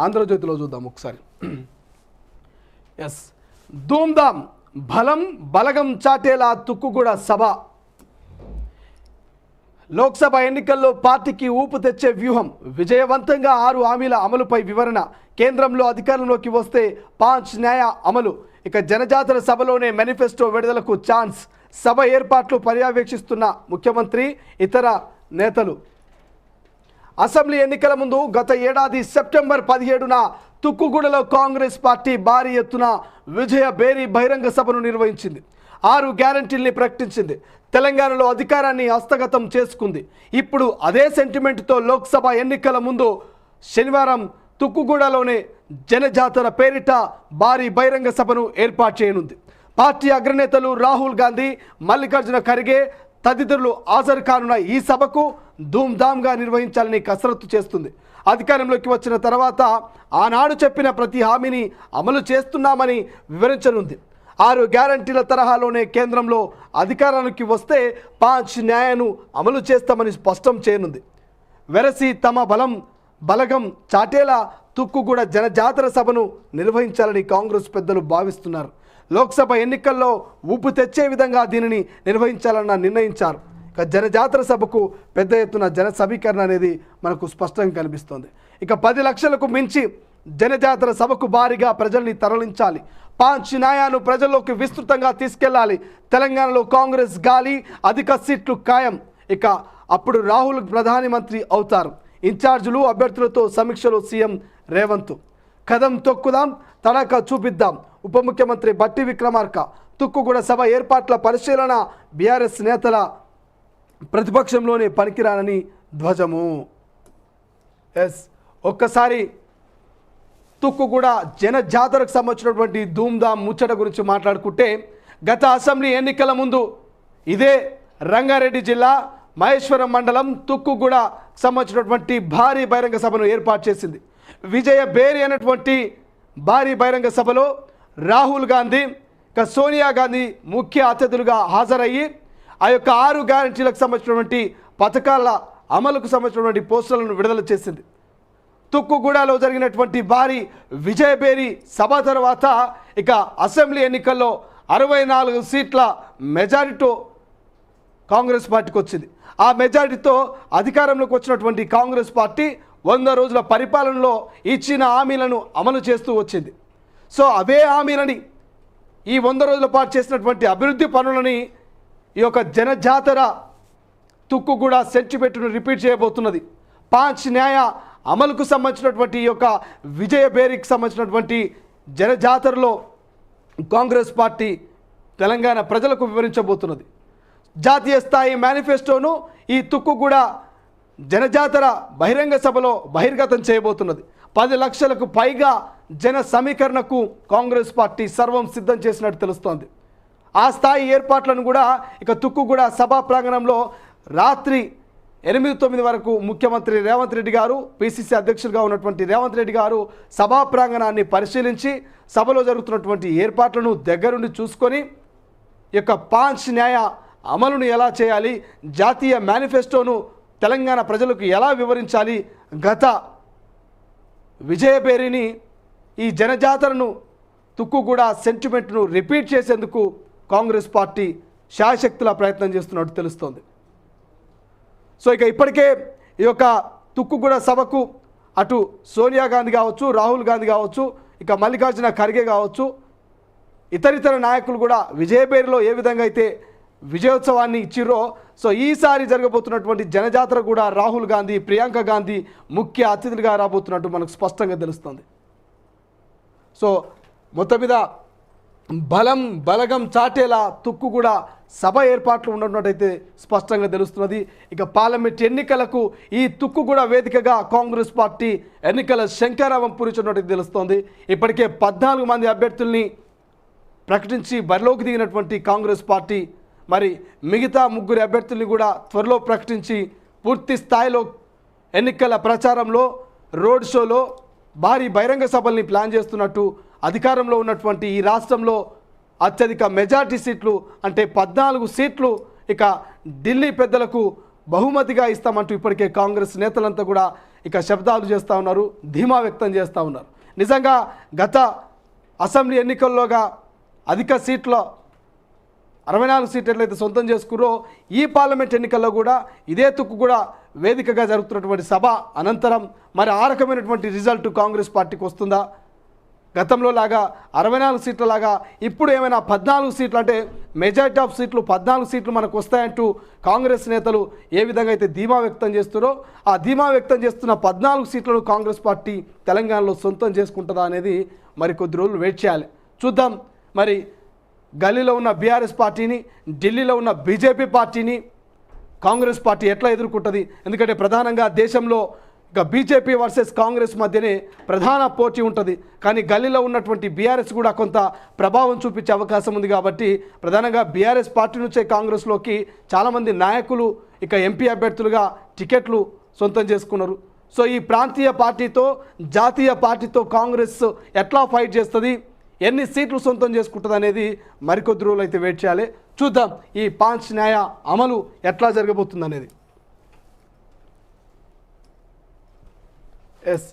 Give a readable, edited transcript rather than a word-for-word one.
ఆంధ్రజ్యోతిలో చూద్దాం ఒకసారి. ఎస్, ధూమ్ధామ్ బలం బలగం చాటేలా తుక్కుగూడ సభ. లోక్సభ ఎన్నికల్లో పార్టీకి ఊపు తెచ్చే వ్యూహం. విజయవంతంగా 6 హామీల అమలుపై వివరణ. కేంద్రంలో అధికారంలోకి వస్తే 5 న్యాయ అమలు. ఇక జనజాతర సభలోనే మేనిఫెస్టో విడుదలకు ఛాన్స్. సభ ఏర్పాట్లు పర్యవేక్షిస్తున్న ముఖ్యమంత్రి, ఇతర నేతలు. అసెంబ్లీ ఎన్నికల ముందు గత ఏడాది సెప్టెంబర్ 17న తుక్కుగూడలో కాంగ్రెస్ పార్టీ భారీ ఎత్తున విజయ బేరీ బహిరంగ సభను నిర్వహించింది. 6 గ్యారంటీల్ని ప్రకటించింది. తెలంగాణలో అధికారాన్ని హస్తగతం చేసుకుంది. ఇప్పుడు అదే సెంటిమెంట్తో లోక్సభ ఎన్నికల ముందు శనివారం తుక్కుగూడలోనే జనజాతర పేరిట భారీ బహిరంగ సభను ఏర్పాటు చేయనుంది. పార్టీ అగ్రనేతలు రాహుల్ గాంధీ, మల్లికార్జున ఖర్గే తదితరులు హాజరు కానున్న ఈ సభకు ధూమ్ధామ్గా నిర్వహించాలని కసరత్తు చేస్తుంది. అధికారంలోకి వచ్చిన తర్వాత ఆనాడు చెప్పిన ప్రతి హామీని అమలు చేస్తున్నామని వివరించనుంది. 6 గ్యారంటీల తరహాలోనే కేంద్రంలో అధికారానికి వస్తే 5 న్యాయను అమలు చేస్తామని స్పష్టం చేయనుంది. వెరసి తమ బలగం చాటేలా తుక్కుగూడ జనజాతర సభను నిర్వహించాలని కాంగ్రెస్ పెద్దలు భావిస్తున్నారు. లోక్సభ ఎన్నికల్లో ఊపు తెచ్చే విధంగా దీనిని నిర్వహించాలన్న నిర్ణయించారు. ఇక జనజాతర సభకు పెద్ద ఎత్తున జన సమీకరణ అనేది మనకు స్పష్టంగా కనిపిస్తోంది. ఇక 10 లక్షలకు మించి జనజాతర సభకు భారీగా ప్రజల్ని తరలించాలి. 5 న్యాయాలను ప్రజల్లోకి విస్తృతంగా తీసుకెళ్లాలి. తెలంగాణలో కాంగ్రెస్ గాలి, అధిక సీట్లు ఖాయం. ఇక అప్పుడు రాహుల్ ప్రధానమంత్రి అవుతారు. ఇన్ఛార్జీలు, అభ్యర్థులతో సమీక్షలో సీఎం రేవంత్. కదం తొక్కుదాం, తడక చూపిద్దాం. ఉప ముఖ్యమంత్రి బట్టి విక్రమార్క. తుక్కుగూడ సభ ఏర్పాట్ల పరిశీలన. బీఆర్ఎస్ నేతల ప్రతిపక్షంలోనే పనికిరానని ధ్వజము. ఎస్, ఒక్కసారి తుక్కుగూడ జనజాతరకు సంబంధించినటువంటి ధూమ్ధామ్ ముచ్చట గురించి మాట్లాడుకుంటే, గత అసెంబ్లీ ఎన్నికల ముందు ఇదే రంగారెడ్డి జిల్లా మహేశ్వరం మండలం తుక్కుగూడ సంబంధించినటువంటి భారీ బహిరంగ సభను ఏర్పాటు చేసింది. విజయ బేరి అనేటువంటి భారీ బహిరంగ సభలో రాహుల్ గాంధీ, సోనియా గాంధీ ముఖ్య అతిథులుగా హాజరయ్యి ఆ యొక్క 6 గ్యారంటీలకు సంబంధించినటువంటి పథకాల అమలుకు సంబంధించినటువంటి పోస్టర్లను విడుదల చేసింది. తుక్కుగూడలో జరిగినటువంటి భారీ విజయబేరి సభ తర్వాత ఇక అసెంబ్లీ ఎన్నికల్లో 64 సీట్ల మెజారిటీ కాంగ్రెస్ పార్టీకి వచ్చింది. ఆ మెజారిటీతో అధికారంలోకి వచ్చినటువంటి కాంగ్రెస్ పార్టీ 100 రోజుల పరిపాలనలో ఇచ్చిన హామీలను అమలు చేస్తూ వచ్చింది. సో అవే హామీలని, ఈ 100 రోజుల పాటు చేసినటువంటి అభివృద్ధి పనులని ఈ యొక్క జనజాతర తుక్కుగూడ సెంటిమెంట్ను రిపీట్ చేయబోతున్నది. 5 న్యాయ అమలుకు సంబంధించినటువంటి ఈ యొక్క విజయ బేరీకి సంబంధించినటువంటి జనజాతరలో కాంగ్రెస్ పార్టీ తెలంగాణ ప్రజలకు వివరించబోతున్నది. జాతీయ స్థాయి మేనిఫెస్టోను ఈ తుక్కుగూడ జనజాతర బహిరంగ సభలో బహిర్గతం చేయబోతున్నది. 10 లక్షలకు పైగా జన సమీకరణకు కాంగ్రెస్ పార్టీ సర్వం సిద్ధం చేసినట్టు తెలుస్తోంది. ఆ స్థాయి ఏర్పాట్లను కూడా ఇక తుక్కుగూడ సభా ప్రాంగణంలో రాత్రి 8-9 వరకు ముఖ్యమంత్రి రేవంత్ రెడ్డి గారు, పిసిసి అధ్యక్షులుగా ఉన్నటువంటి రేవంత్ రెడ్డి గారు సభా ప్రాంగణాన్ని పరిశీలించి సభలో జరుగుతున్నటువంటి ఏర్పాట్లను దగ్గరుండి చూసుకొని ఈ యొక్క 5 న్యాయ అమలును ఎలా చేయాలి, జాతీయ మేనిఫెస్టోను తెలంగాణ ప్రజలకు ఎలా వివరించాలి, గత విజయబేరిని ఈ జనజాతరను తుక్కుగూడ సెంటిమెంట్ను రిపీట్ చేసేందుకు కాంగ్రెస్ పార్టీ శాయశక్తుల ప్రయత్నం చేస్తున్నట్టు తెలుస్తోంది. సో ఇక ఇప్పటికే ఈ యొక్క తుక్కుగూడ సభకు అటు సోనియా గాంధీ కావచ్చు, రాహుల్ గాంధీ కావచ్చు, ఇక మల్లికార్జున ఖర్గే కావచ్చు, ఇతర నాయకులు కూడా విజయబేరిలో ఏ విధంగా అయితే విజయోత్సవాన్ని ఇచ్చిర్రో, సో ఈసారి జరగబోతున్నటువంటి జనజాతర కూడా రాహుల్ గాంధీ, ప్రియాంక గాంధీ ముఖ్య అతిథులుగా రాబోతున్నట్టు మనకు స్పష్టంగా తెలుస్తుంది. సో మొత్తం మీద బలగం చాటేలా తుక్కుగూడ సభ ఏర్పాట్లు ఉన్నట్టయితే స్పష్టంగా తెలుస్తున్నది. ఇక పార్లమెంట్ ఎన్నికలకు ఈ తుక్కుగూడ వేదికగా కాంగ్రెస్ పార్టీ ఎన్నికల శంఖారావం పూరించినట్టు తెలుస్తోంది. ఇప్పటికే 14 మంది అభ్యర్థుల్ని ప్రకటించి బరిలోకి దిగినటువంటి కాంగ్రెస్ పార్టీ మరి మిగతా 3 అభ్యర్థుల్ని కూడా త్వరలో ప్రకటించి పూర్తి స్థాయిలో ఎన్నికల ప్రచారంలో, రోడ్ షోలో భారీ బహిరంగ సభల్ని ప్లాన్ చేస్తున్నట్టు, అధికారంలో ఉన్నటువంటి ఈ రాష్ట్రంలో అత్యధిక మెజార్టీ సీట్లు అంటే 14 సీట్లు ఇక ఢిల్లీ పెద్దలకు బహుమతిగా ఇస్తామంటూ ఇప్పటికే కాంగ్రెస్ నేతలంతా కూడా ఇక శబ్దాలు చేస్తూ ఉన్నారు, ధీమా వ్యక్తం చేస్తూ ఉన్నారు. నిజంగా గత అసెంబ్లీ ఎన్నికల్లోగా అధిక సీట్లో 64 సీట్లు ఎట్లయితే సొంతం చేసుకురో ఈ పార్లమెంట్ ఎన్నికల్లో కూడా ఇదే తుక్కు కూడా వేదికగా జరుగుతున్నటువంటి సభ అనంతరం మరి ఆ రకమైనటువంటి రిజల్ట్ కాంగ్రెస్ పార్టీకి వస్తుందా? గతంలో లాగా 64 సీట్ల లాగా ఇప్పుడు ఏమైనా 14 సీట్లు, అంటే మెజారిటీ ఆఫ్ సీట్లు 14 సీట్లు మనకు వస్తాయంటూ కాంగ్రెస్ నేతలు ఏ విధంగా అయితే ధీమా వ్యక్తం చేస్తారో ఆ ధీమా వ్యక్తం చేస్తున్న 14 సీట్లను కాంగ్రెస్ పార్టీ తెలంగాణలో సొంతం చేసుకుంటుందా అనేది మరి కొద్ది రోజులు వెయిట్ చేయాలి, చూద్దాం. మరి గల్లీలో ఉన్న బీఆర్ఎస్ పార్టీని, ఢిల్లీలో ఉన్న బీజేపీ పార్టీని కాంగ్రెస్ పార్టీ ఎట్లా ఎదుర్కొంటుంది? ఎందుకంటే ప్రధానంగా దేశంలో ఇక బీజేపీ వర్సెస్ కాంగ్రెస్ మధ్యనే ప్రధాన పోటీ ఉంటుంది. కానీ గల్లీలో ఉన్నటువంటి బీఆర్ఎస్ కూడా కొంత ప్రభావం చూపించే అవకాశం ఉంది. కాబట్టి ప్రధానంగా బీఆర్ఎస్ పార్టీ నుంచే కాంగ్రెస్లోకి చాలామంది నాయకులు ఇక ఎంపీ అభ్యర్థులుగా టికెట్లు సొంతం చేసుకున్నారు. సో ఈ ప్రాంతీయ పార్టీతో, జాతీయ పార్టీతో కాంగ్రెస్ ఎట్లా ఫైట్ చేస్తుంది, ఎన్ని సీట్లు సొంతం చేసుకుంటుంది అనేది మరికొద్ది రోజులు అయితే వెయిట్ చేయాలి, చూద్దాం. ఈ 5 న్యాయ అమలు ఎట్లా జరగబోతుంది అనేది. ఎస్